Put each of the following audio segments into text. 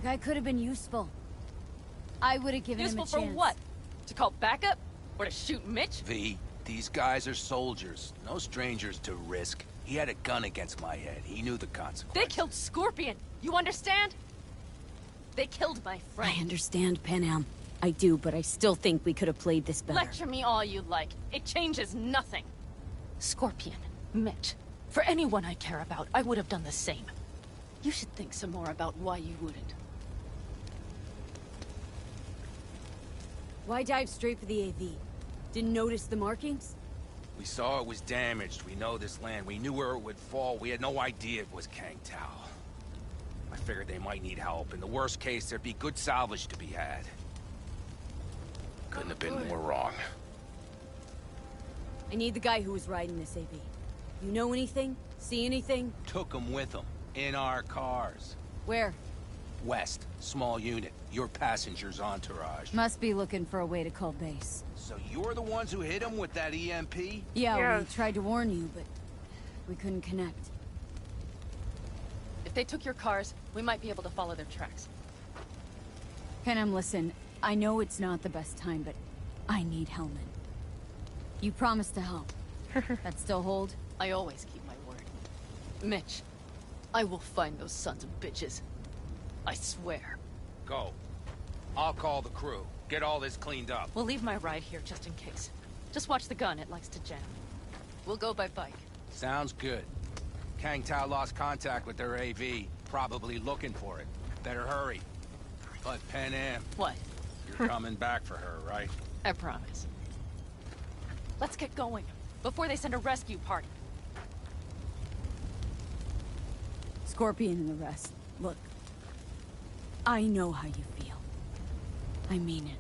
guy could have been useful. I would have given him a chance. Useful for what? To call backup? Or to shoot Mitch? V, these guys are soldiers. No strangers to risk. He had a gun against my head. He knew the consequences. They killed Scorpion. You understand? They killed my friend. I understand, Panam. I do, but I still think we could have played this better. Lecture me all you like. It changes nothing. Scorpion, Mitch. For anyone I care about, I would have done the same. You should think some more about why you wouldn't. Why dive straight for the AV? Didn't notice the markings? We saw it was damaged. We know this land. We knew where it would fall. We had no idea it was Kang Tao. I figured they might need help. In the worst case, there'd be good salvage to be had. Couldn't have been more wrong. I need the guy who was riding this AV. You know anything? See anything? Took him with him. In our cars. Where? West. Small unit. Your passenger's entourage. Must be looking for a way to call base. So you're the ones who hit him with that EMP? Yeah, we tried to warn you, but we couldn't connect. If they took your cars, we might be able to follow their tracks. Panam, listen. I know it's not the best time, but I need Helman. You promised to help. That still hold? I always keep my word. Mitch, I will find those sons of bitches. I swear. Go. I'll call the crew. Get all this cleaned up. We'll leave my ride here just in case. Just watch the gun, it likes to jam. We'll go by bike. Sounds good. Kang Tao lost contact with their AV. Probably looking for it. Better hurry. But Panam, What? you're coming back for her, right? I promise. Let's get going, before they send a rescue party. Scorpion and the rest. Look. I know how you feel. I mean it.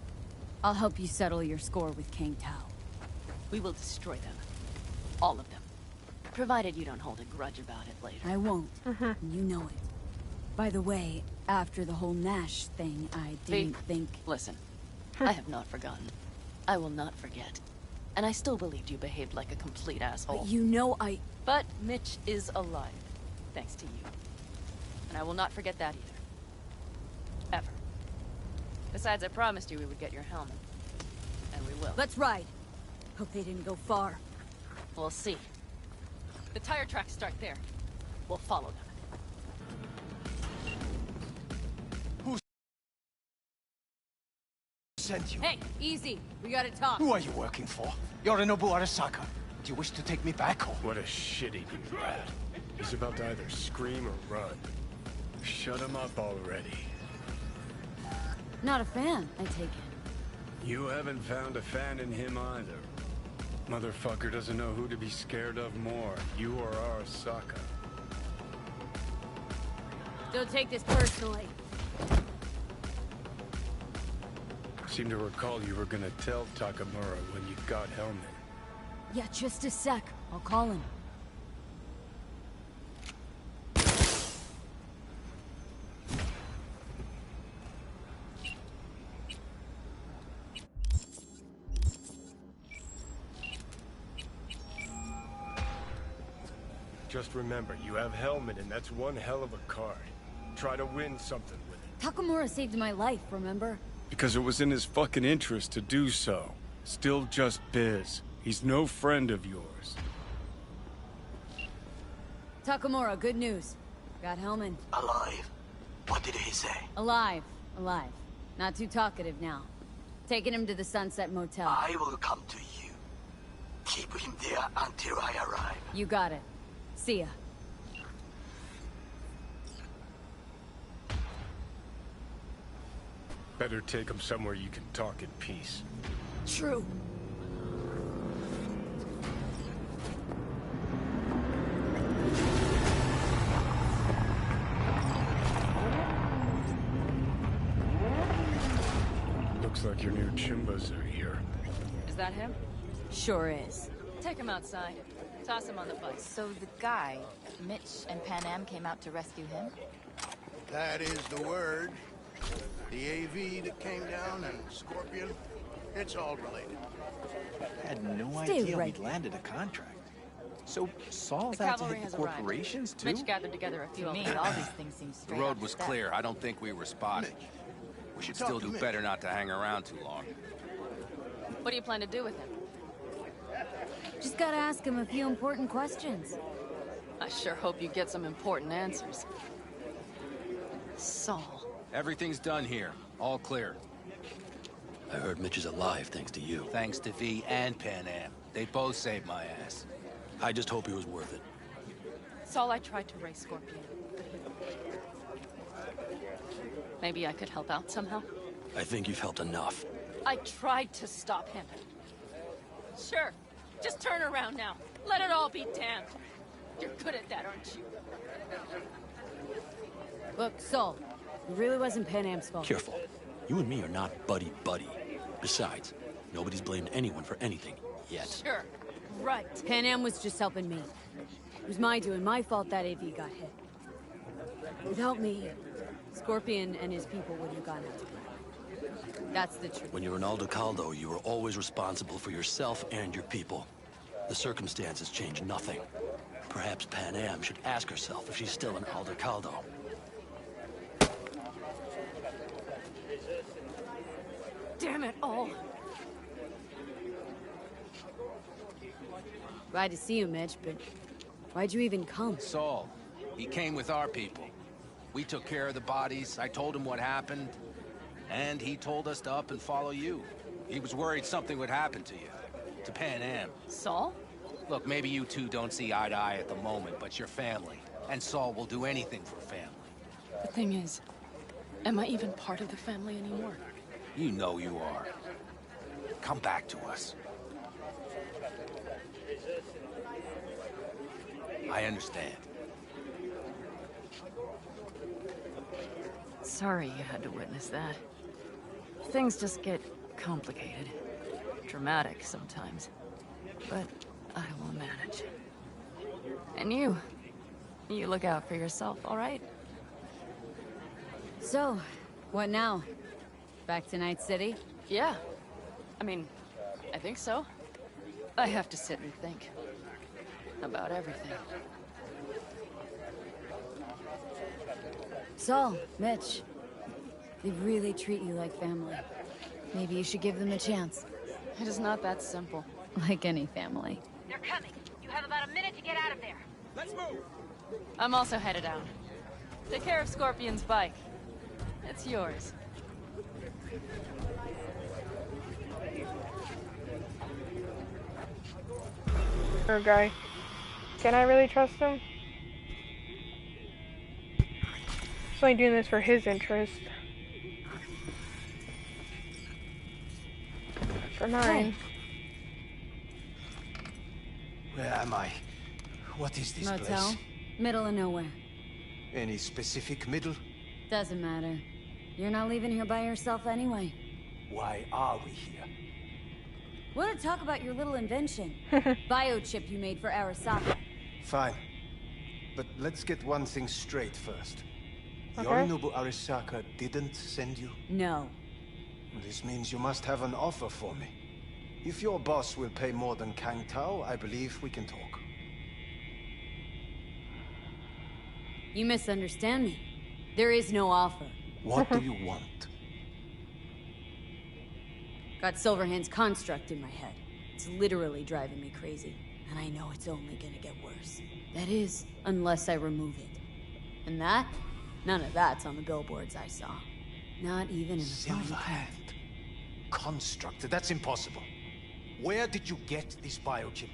I'll help you settle your score with Kang Tao. We will destroy them. All of them. Provided you don't hold a grudge about it later. I won't. You know it. By the way, after the whole Nash thing, I didn't think... Listen, I have not forgotten. I will not forget. And I still believed you behaved like a complete asshole. But you know I... But Mitch is alive, thanks to you. And I will not forget that either. Ever. Besides, I promised you we would get your helmet. And we will. Let's ride. Hope they didn't go far. We'll see. The tire tracks start there. We'll follow them. Sent you? Hey, easy. We gotta talk. Who are you working for? Yorinobu Arasaka. Do you wish to take me back or? What a shitty new rat. He's about to either scream or run. Shut him up already. Not a fan, I take it. You haven't found a fan in him either. Motherfucker doesn't know who to be scared of more, you or Arasaka. Don't take this personally. Seem to recall you were gonna tell Takamura when you got Helman. Yeah, just a sec. I'll call him. Just remember, you have Helman and that's one hell of a card. Try to win something with it. Takamura saved my life, remember? Because it was in his fucking interest to do so. Still just biz. He's no friend of yours. Takamura, good news. Got Helman. Alive. What did he say? Alive. Alive. Not too talkative now. Taking him to the Sunset Motel. I will come to you. Keep him there until I arrive. You got it. See ya. Better take him somewhere you can talk in peace. True. Looks like your new Chimbas are here. Is that him? Sure is. Take him outside. Toss him on the bus. So the guy, Mitch and Panam came out to rescue him? That is the word. The AV that came down and Scorpion, it's all related. I had no Stay idea right we'd landed a contract. So Saul's The out to cavalry hit the has arrived. corporations too? Mitch gathered together a few To of me, them. all these things seem The straight road out was of step. clear. I don't think we were spotted. We should still do better not to hang around too long. What do you plan to do with him? Just gotta ask him a few important questions. I sure hope you get some important answers. Saul. Everything's done here. All clear. I heard Mitch is alive thanks to you. Thanks to V and Pan Am. They both saved my ass. I just hope he was worth it. Saul, I tried to raise Scorpion, but he... Maybe I could help out somehow? I think you've helped enough. I tried to stop him. Sure. Just turn around now. Let it all be damned. You're good at that, aren't you? Look, Saul, it really wasn't Pan Am's fault. Careful. You and me are not buddy-buddy. Besides, nobody's blamed anyone for anything, yet. Sure. Right. Pan Am was just helping me. It was my doing, my fault that AV got hit. Without me, Scorpion and his people wouldn't have gone out. That's the truth. When you're an Aldecaldo, you are always responsible for yourself and your people. The circumstances change nothing. Perhaps Pan Am should ask herself if she's still an Aldecaldo. Damn it all. Glad to see you, Mitch, but why'd you even come? Saul, he came with our people. We took care of the bodies. I told him what happened. And he told us to up and follow you. He was worried something would happen to you. To Pan Am. Saul? Look, maybe you two don't see eye to eye at the moment, but you're family. And Saul will do anything for family. The thing is, am I even part of the family anymore? You know you are. Come back to us. I understand. Sorry you had to witness that. Things just get complicated. Dramatic sometimes. But I will manage. And you look out for yourself, all right? So, what now? Back to Night City? Yeah. I mean, I think so. I have to sit and think. About everything. Saul, Mitch, they really treat you like family. Maybe you should give them a chance. It is not that simple. Like any family. They're coming. You have about a minute to get out of there. Let's move! I'm also headed out. Take care of Scorpion's bike. It's yours. Poor guy. Can I really trust him? He's only doing this for his interest. For mine. Where am I? What is this Motel? place? Middle of nowhere. Any specific middle? Doesn't matter. You're not leaving here by yourself anyway. Why are we here? Want to talk about your little invention? Biochip you made for Arasaka. Fine. But let's get one thing straight first. Okay. Yorinobu Arasaka didn't send you? No. This means you must have an offer for me. If your boss will pay more than Kang Tao, I believe we can talk. You misunderstand me. There is no offer. What do you want? Got Silverhand's construct in my head. It's literally driving me crazy. And I know it's only gonna get worse. That is, unless I remove it. And that? None of that's on the billboards I saw. Not even in the body Silverhand. Construct? That's impossible. Where did you get this biochip?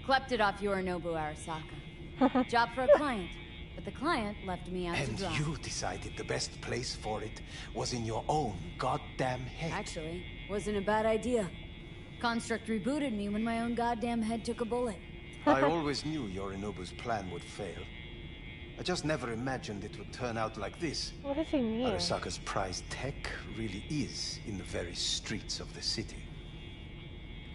Klept it off Yorinobu Arasaka. Job for a client. But the client left me out to And dry. you decided the best place for it was in your own goddamn head. Actually, wasn't a bad idea. Construct rebooted me when my own goddamn head took a bullet. I always knew Yorinobu's plan would fail. I just never imagined it would turn out like this. What does he mean? Arasaka's prized tech really is in the very streets of the city.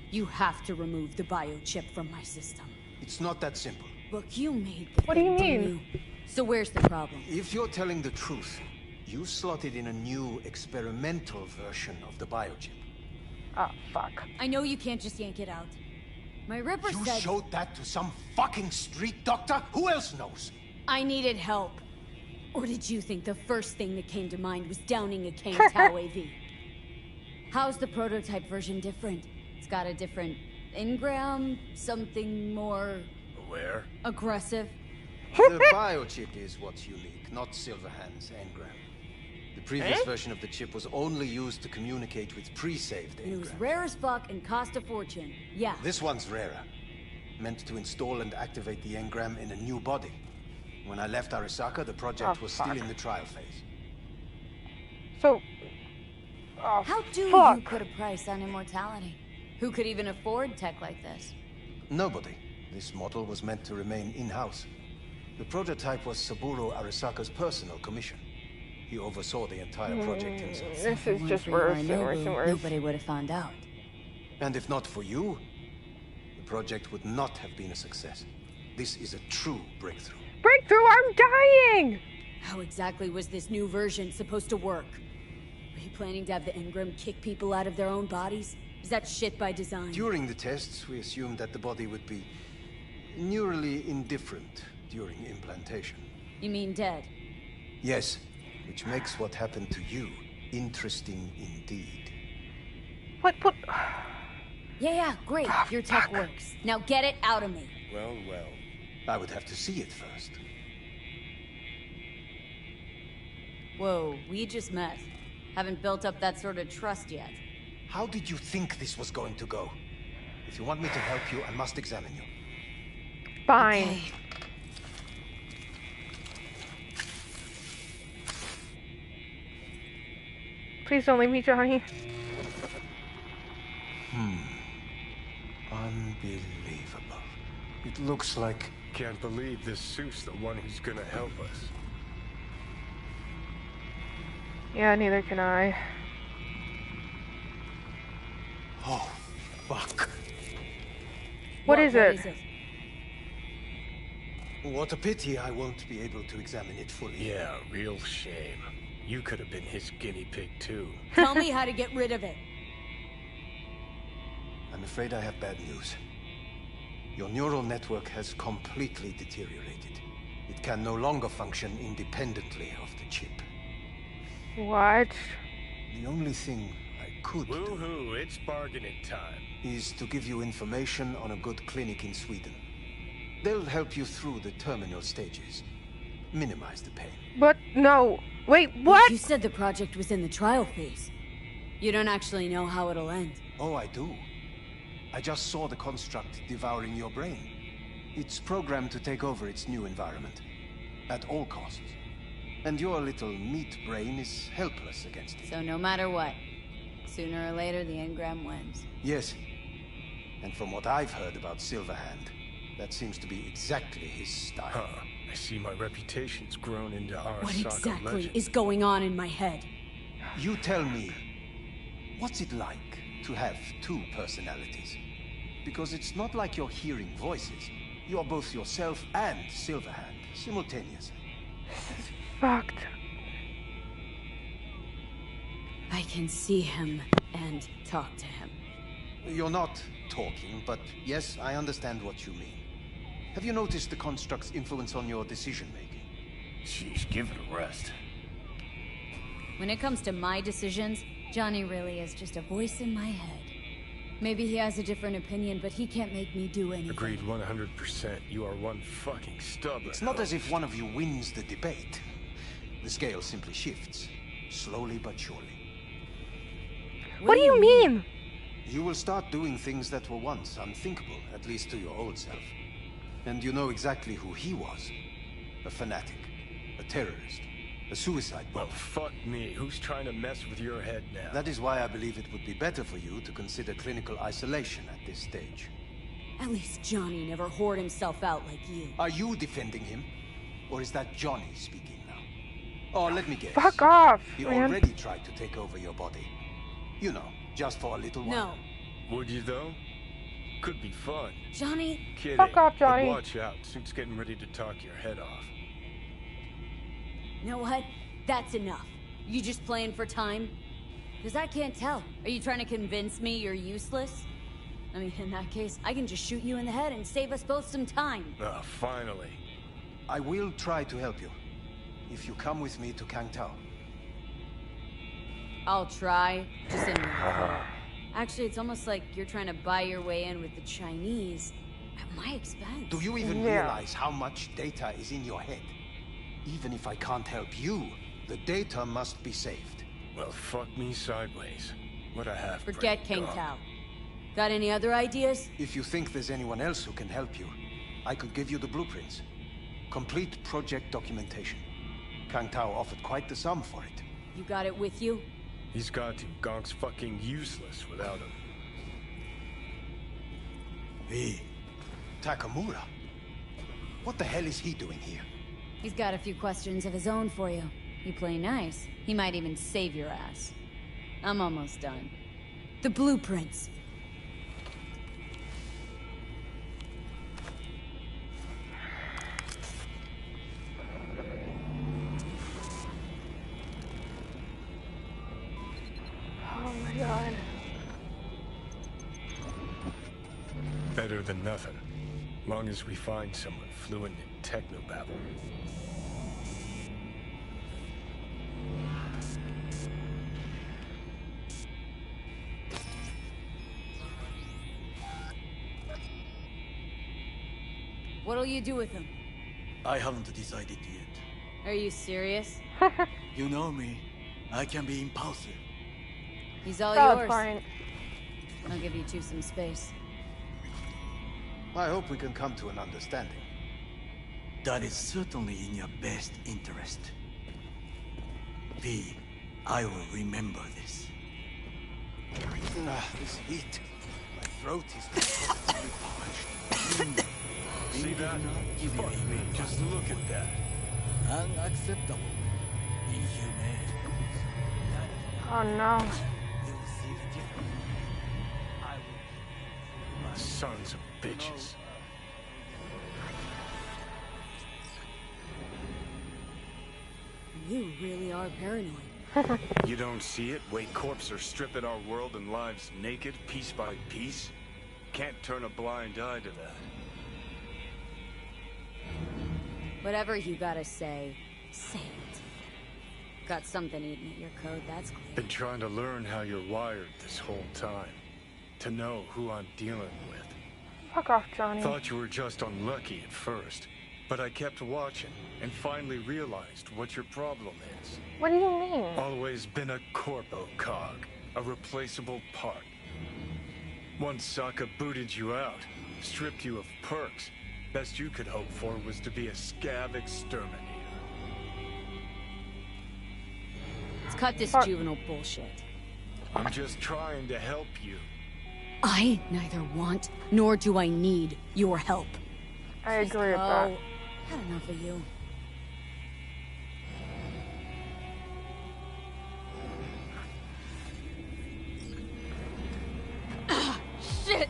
You have to remove the biochip from my system. It's not that simple. Look, you made the What do you thing, mean? didn't you? So where's the problem? If you're telling the truth, you slotted in a new experimental version of the biochip. Oh, fuck. I know you can't just yank it out. My Ripper You said... showed that to some fucking street doctor? Who else knows? I needed help. Or did you think the first thing that came to mind was downing a Kang Tao AV? How's the prototype version different? It's got a different engram, something more... Where? aggressive. The biochip is what's unique, not Silverhand's engram. The previous version of the chip was only used to communicate with pre-saved It was engrams. rare as fuck and cost a fortune. Yeah. This one's rarer. Meant to install and activate the engram in a new body. When I left Arasaka, the project was still in the trial phase. So... How do you put a price on immortality? Who could even afford tech like this? Nobody. This model was meant to remain in-house. The prototype was Saburo Arasaka's personal commission. He oversaw the entire project himself. This is just worse and worse and worse. Nobody would have found out. And if not for you, the project would not have been a success. This is a true breakthrough. Breakthrough! I'm dying! How exactly was this new version supposed to work? Were you planning to have the engram kick people out of their own bodies? Is that shit by design? During the tests, we assumed that the body would be neurally indifferent during implantation. You mean dead? Yes, which makes what happened to you interesting indeed. What? Yeah, great. Your tech works. Now get it out of me. Well. I would have to see it first. Whoa, we just met. Haven't built up that sort of trust yet. How did you think this was going to go? If you want me to help you, I must examine you. Fine. Okay. Please don't leave me, Johnny. Unbelievable. It looks like... Can't believe this suit's the one who's gonna help us. Yeah, neither can I. Oh, fuck. What is it? What a pity I won't be able to examine it fully. Yeah, real shame. You could have been his guinea pig too. Tell me how to get rid of it. I'm afraid I have bad news. Your neural network has completely deteriorated. It can no longer function independently of the chip. What? The only thing I could do Woohoo, it's bargaining time. is to give you information on a good clinic in Sweden. They'll help you through the terminal stages. Minimize the pain. But no. Wait, what? You said the project was in the trial phase. You don't actually know how it'll end. Oh, I do. I just saw the construct devouring your brain. It's programmed to take over its new environment. At all costs. And your little meat brain is helpless against it. So no matter what, sooner or later the engram wins. Yes. And from what I've heard about Silverhand, that seems to be exactly his style. Huh. I see my reputation's grown into Arasaka What exactly legend. is going on in my head? You tell me, what's it like to have two personalities? Because it's not like you're hearing voices. You're both yourself and Silverhand simultaneously. Fucked. I can see him and talk to him. You're not talking, but yes, I understand what you mean. Have you noticed the construct's influence on your decision-making? Jeez, give it a rest. When it comes to my decisions, Johnny really is just a voice in my head. Maybe he has a different opinion, but he can't make me do anything. Agreed 100%. You are one fucking stubborn. It's not as if one of you wins the debate. The scale simply shifts, slowly but surely. What do you mean? You will start doing things that were once unthinkable, at least to your old self. And you know exactly who he was. A fanatic, a terrorist, a suicide bomber. Well, fuck me. Who's trying to mess with your head now? That is why I believe it would be better for you to consider clinical isolation at this stage. At least Johnny never whored himself out like you. Are you defending him? Or is that Johnny speaking now? Oh, let me guess. Fuck off, He man. already tried to take over your body. You know, just for a little while. No. Would you, though? Could be fun. Johnny? Kidding. Fuck off, Johnny. But watch out. Suit's getting ready to talk your head off. You know what? That's enough. You just playing for time? Because I can't tell. Are you trying to convince me you're useless? I mean, in that case, I can just shoot you in the head and save us both some time. Ah, finally. I will try to help you, if you come with me to Kangtao. I'll try, just in my Actually, it's almost like you're trying to buy your way in with the Chinese at my expense. Do you even realize how much data is in your head? Even if I can't help you, the data must be saved. Well, fuck me sideways. What I have. Forget Kangtao. Got any other ideas? If you think there's anyone else who can help you, I could give you the blueprints. Complete project documentation. Kangtao offered quite the sum for it. You got it with you? He's got to. Gonk's fucking useless without him. V. Takamura? What the hell is he doing here? He's got a few questions of his own for you. You play nice, he might even save your ass. I'm almost done. The blueprints. Oh my god. Better than nothing. Long as we find someone fluent in technobabble. What'll you do with him? I haven't decided yet. Are you serious? You know me. I can be impulsive. He's all Valid yours. point. I'll give you two some space. I hope we can come to an understanding. That is certainly in your best interest. V, I will remember this. This heat. My throat is perfectly parched. See that? Fuck me, just look at that. Unacceptable. Inhumane. Oh no. Sons of bitches. You really are paranoid. You don't see it? Wake Corps are stripping our world and lives naked, piece by piece? Can't turn a blind eye to that. Whatever you gotta say, say it. Got something eating at your code, that's clear. Been trying to learn how you're wired this whole time. To know who I'm dealing with. Fuck off, Johnny. Thought you were just unlucky at first, but I kept watching and finally realized what your problem is. What do you mean? Always been a corpo cog, a replaceable part. Once Sokka booted you out, stripped you of perks, best you could hope for was to be a scab exterminator. Let's cut this juvenile bullshit. I'm just trying to help you. I neither want nor do I need your help. I agree with that. Had enough of you. Shit!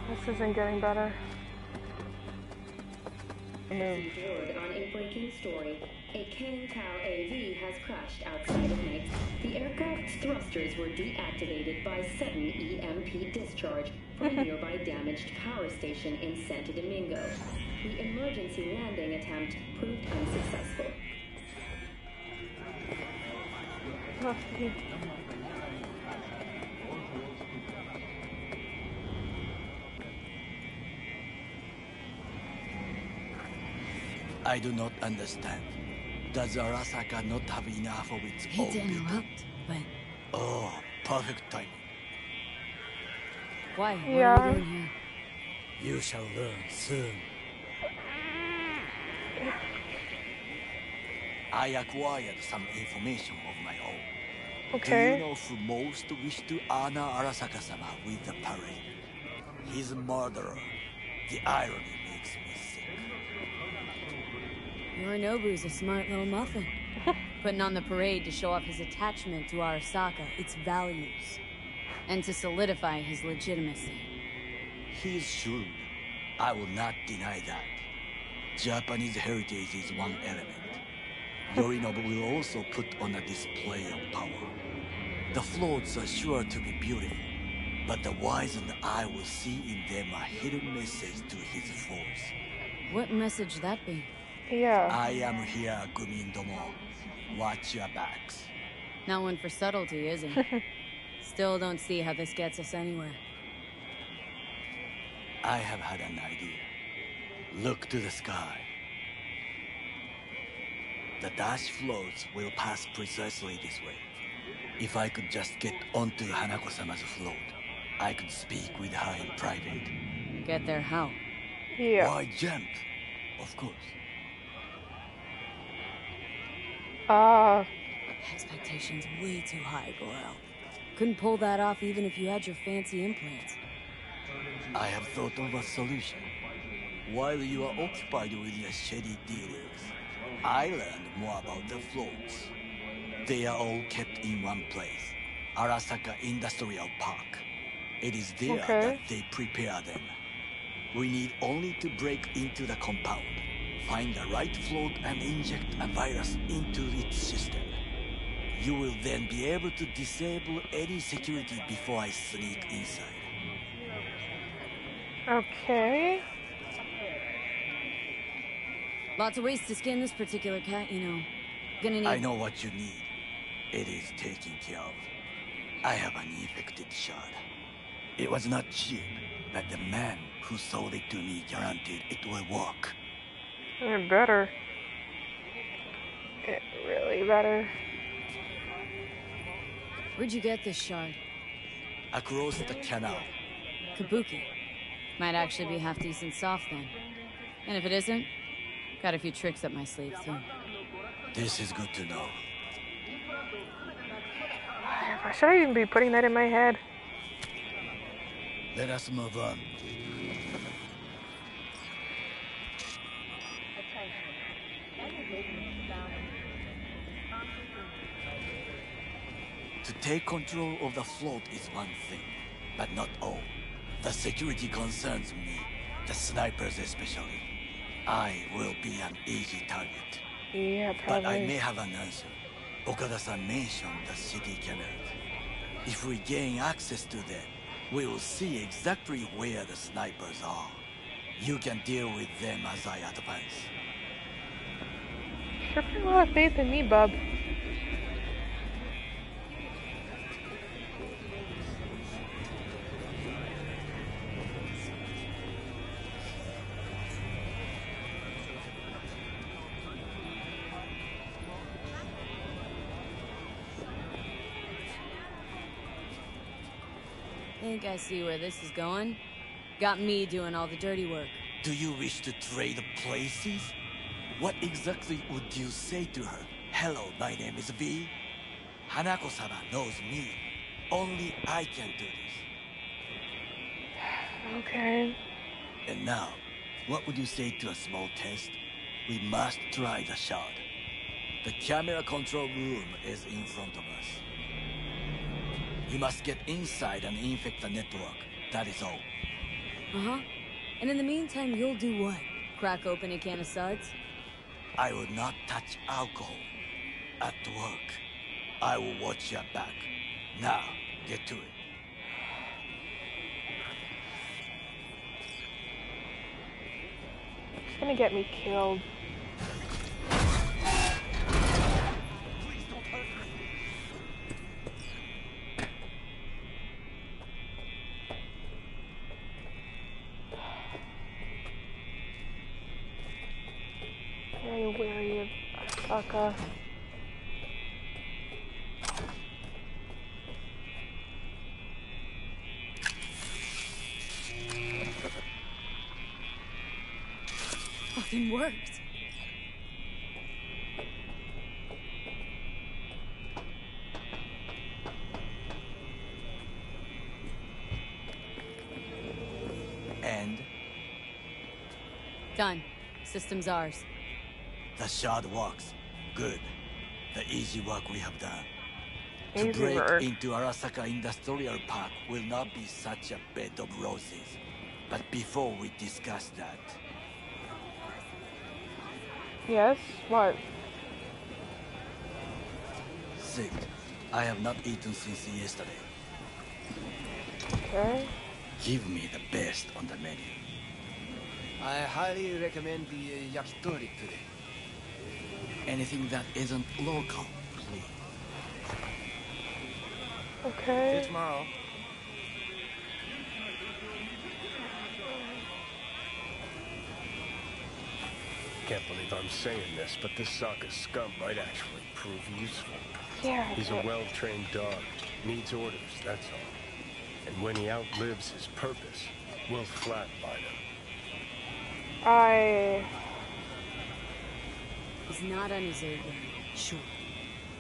This isn't getting better. Forward on a breaking story. A Kangtao AV has crashed outside of Night. The aircraft's thrusters were deactivated by sudden EMP discharge from a nearby damaged power station in Santo Domingo. The emergency landing attempt proved unsuccessful. I do not understand. Does Arasaka not have enough of its own Hate to people? interrupt, but Oh, perfect timing. why? What Yeah. are you doing here? You shall learn soon. I acquired some information of my own. Do Okay. you know who most wished to honor Arasaka-sama with the parade? His murderer. The irony makes me sick. Yorinobu's a smart little muffin. Putting on the parade to show off his attachment to Arasaka, its values, and to solidify his legitimacy. He is shrewd. I will not deny that. Japanese heritage is one element. Yorinobu will also put on a display of power. The floats are sure to be beautiful, but the wizened eye will see in them a hidden message to his foes. What message that be? Yeah. I am here, Gumindomo. Watch your backs. Not one for subtlety, is he? Still don't see how this gets us anywhere. I have had an idea. Look to the sky. The dash floats will pass precisely this way. If I could just get onto Hanako-sama's float, I could speak with her in private. Get there how? Yeah. Why jump? Of course. Expectations way too high, Goro. Couldn't pull that off even if you had your fancy implants. I have thought of a solution. While you are occupied with your shady dealings, I learned more about the floats. They are all kept in one place, Arasaka Industrial Park. It is there that they prepare them. We need only to break into the compound, find the right float and inject a virus into its system. You will then be able to disable any security before I sneak inside. Okay. Lots of ways to skin this particular cat, you know. Gonna need... I know what you need. It is taken care of. I have an infected shard. It was not cheap, but the man who sold it to me guaranteed it will work. It better. It really better. Where'd you get this shard? Across the canal. Kabuki. Might actually be half decent soft then. And if it isn't, got a few tricks up my sleeve too. This is good to know. Should I even be putting that in my head? Let us move on. To take control of the float is one thing, but not all. The security concerns me, the snipers especially. I will be an easy target. Yeah, probably. But I may have an answer. Okada-san mentioned the city cameras. If we gain access to them, we will see exactly where the snipers are. You can deal with them as I advance. Sure put a lot of faith in me, bub. Think I see where this is going. Got me doing all the dirty work. Do you wish to trade places? What exactly would you say to her? Hello, my name is V. Hanako-sama knows me. Only I can do this. Okay. And now, what would you say to a small test? We must try the shard. The camera control room is in front of us. You must get inside and infect the network. That is all. Uh-huh. And in the meantime, you'll do what? Crack open a can of suds? I will not touch alcohol. At work. I will watch your back. Now, get to it. It's gonna get me killed. Very wary of Arasaka. Fucking worked. And? Done. System's ours. The shard works. Good. The easy work we have done. Easy To break work. into Arasaka Industrial Park will not be such a bed of roses. But before we discuss that, Yes? What? sit. I have not eaten since yesterday. Okay. Give me the best on the menu. I highly recommend the yakitori today. Anything that isn't local, please. See you Okay. tomorrow. Can't believe I'm saying this, but this Sokka scum might actually prove useful. Yeah. He's a Okay. well-trained dog. Needs orders, that's all. And when he outlives his purpose, we'll flatline him. He's not on his A game, sure.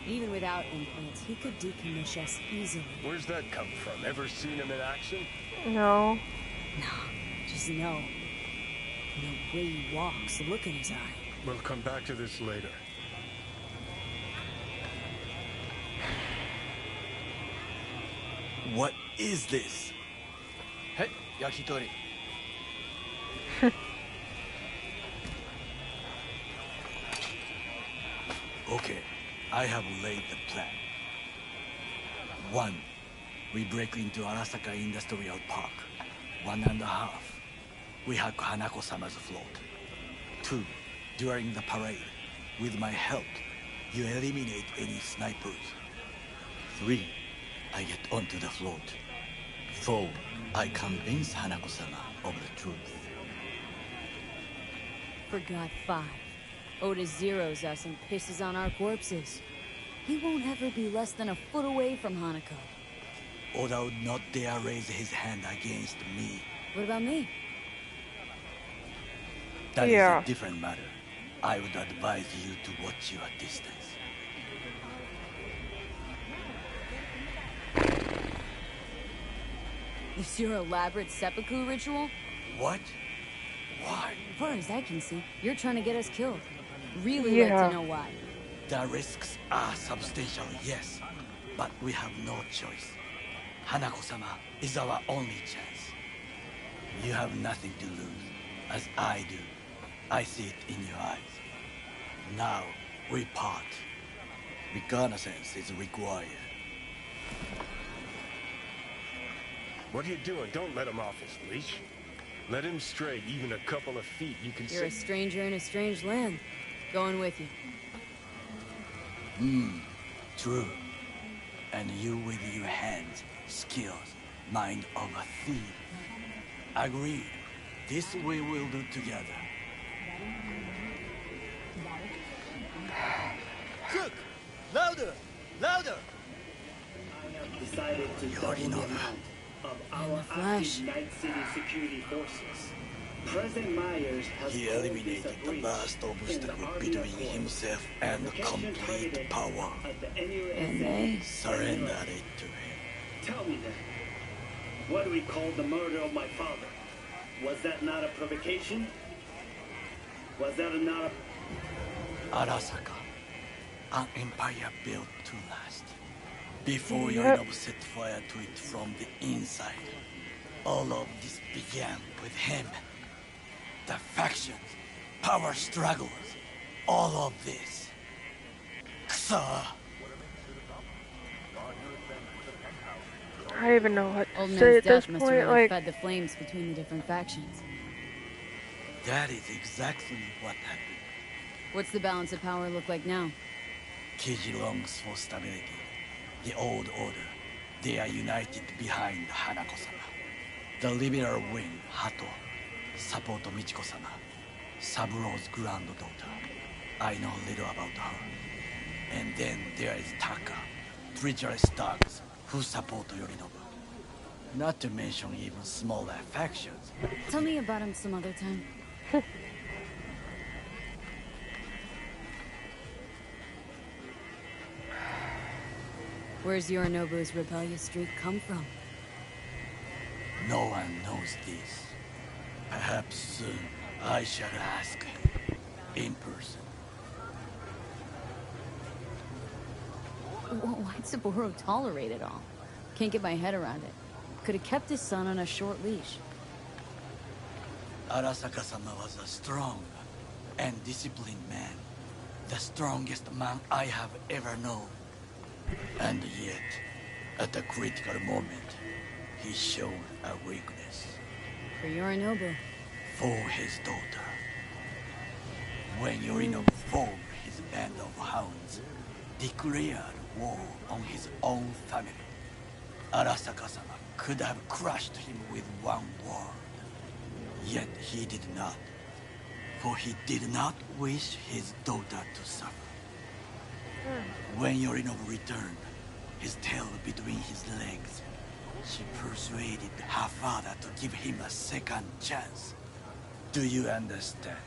Even without implants, he could decommission us easily. Where's that come from? Ever seen him in action? No. No, just no. And the way he walks, the look in his eye. We'll come back to this later. What is this? Hey, yakitori. Okay, I have laid the plan. 1. We break into Arasaka Industrial Park. 1.5. We hack Hanako-sama's float. 2. During the parade, with my help, you eliminate any snipers. 3. I get onto the float. 4. I convince Hanako-sama of the truth. Forgot 5. Oda zeroes us and pisses on our corpses. He won't ever be less than a foot away from Hanako. Oda would not dare raise his hand against me. What about me? That is Yeah. a different matter. I would advise you to watch your distance. This your elaborate seppuku ritual? What? Why? As far as I can see, you're trying to get us killed. Really Yeah. like to know why. The risks are substantial, yes, but we have no choice. Hanako-sama is our only chance. You have nothing to lose, as I do. I see it in your eyes. Now, we part. Reconnaissance is required. What are you doing? Don't let him off his leash. Let him stray even a couple of feet. You can You're a stranger in a strange land. Going with you. True. And you with your hands, skills, mind of a thief. Agreed. This we will do together. Look! Louder! Louder! Decided to double the amount of our active Night City security forces. President Myers has He called eliminated this a the breach last in obstacle the Army between Accord. himself and The complete traded power. as the NUSA. And they Surrendered it to him. Tell me then, what do we call the murder of my father? Was that not a provocation? Was that not a... Arasaka, an empire built to last. Before Yep. Yorinobu set fire to it from the inside. All of this began with him. The factions, power struggles, all of this. Kusa! I don't even know what Old to man's say at this death must have point. really Like, fed the flames between the different factions. That is exactly what happened. What's the balance of power look like now? Kiji longs for stability. The old order. They are united behind Hanako-sama. The liberal wing, Hato, support Michiko-sama, Saburo's granddaughter. I know little about her. And then there is Taka, treacherous thugs who support Yorinobu. Not to mention even smaller factions. Tell me about him some other time. Where's Yorinobu's rebellious streak come from? No one knows this. Perhaps soon I shall ask in person. Why'd Saburo tolerate it all? Can't get my head around it. Could have kept his son on a short leash. Arasaka-sama was a strong and disciplined man. The strongest man I have ever known. And yet, at a critical moment, he showed a weakness. For Yorinobu. For his daughter. When Yorinobu formed his band of hounds, declared war on his own family, Arasaka-sama could have crushed him with one word. Yet he did not, for he did not wish his daughter to suffer. When Yorinobu returned, his tail between his legs, she persuaded her father to give him a second chance. Do you understand?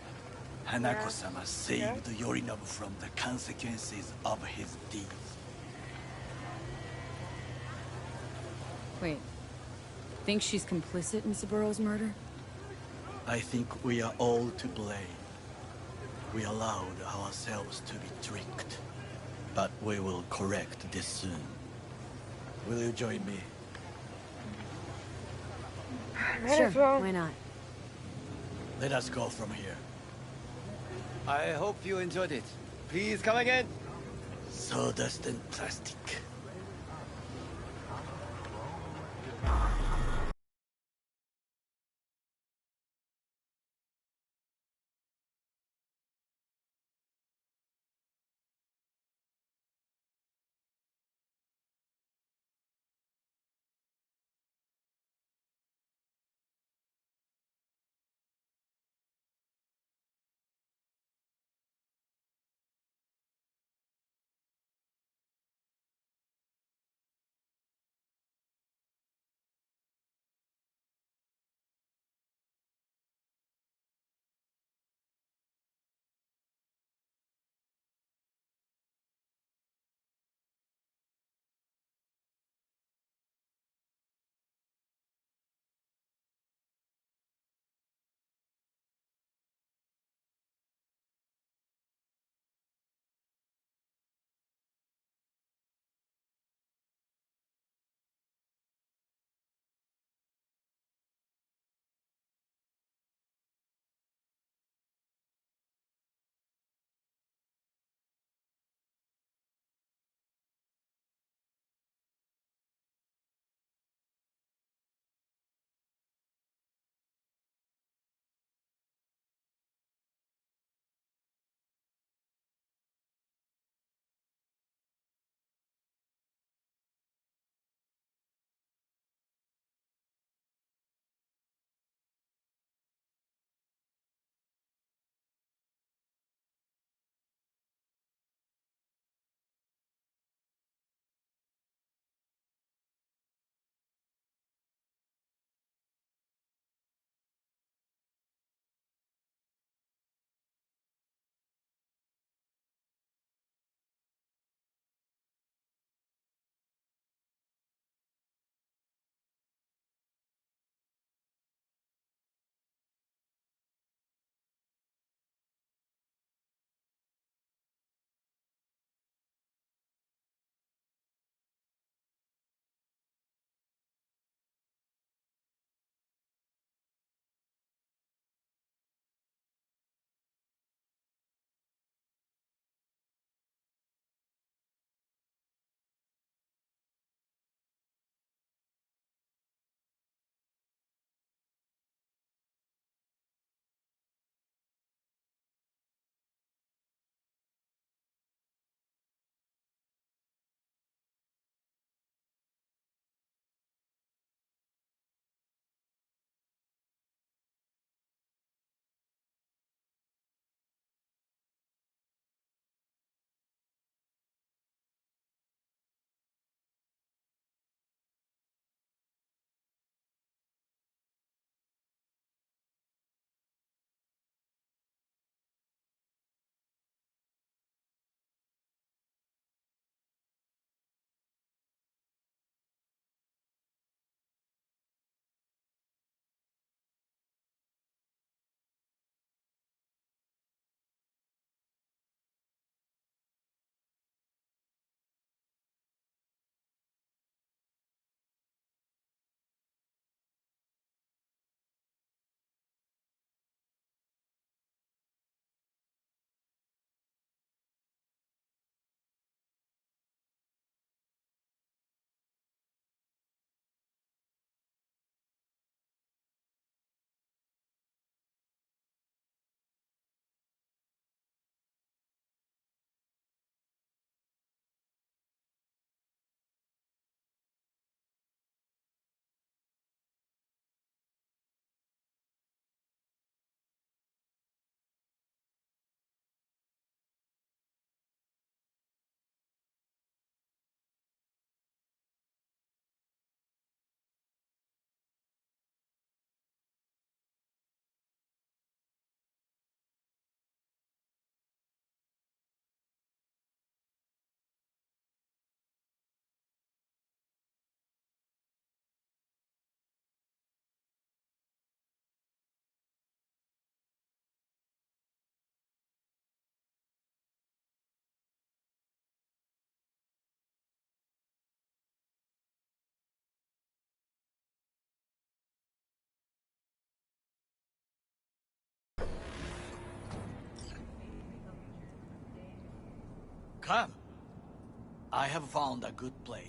Hanako-sama saved Yorinobu from the consequences of his deeds. Wait. Think she's complicit in Saburo's murder? I think we are all to blame. We allowed ourselves to be tricked. But we will correct this soon. Will you join me? Sure, why not? Let us go from here. I hope you enjoyed it. Please come again. Sawdust and plastic. Come. I have found a good place.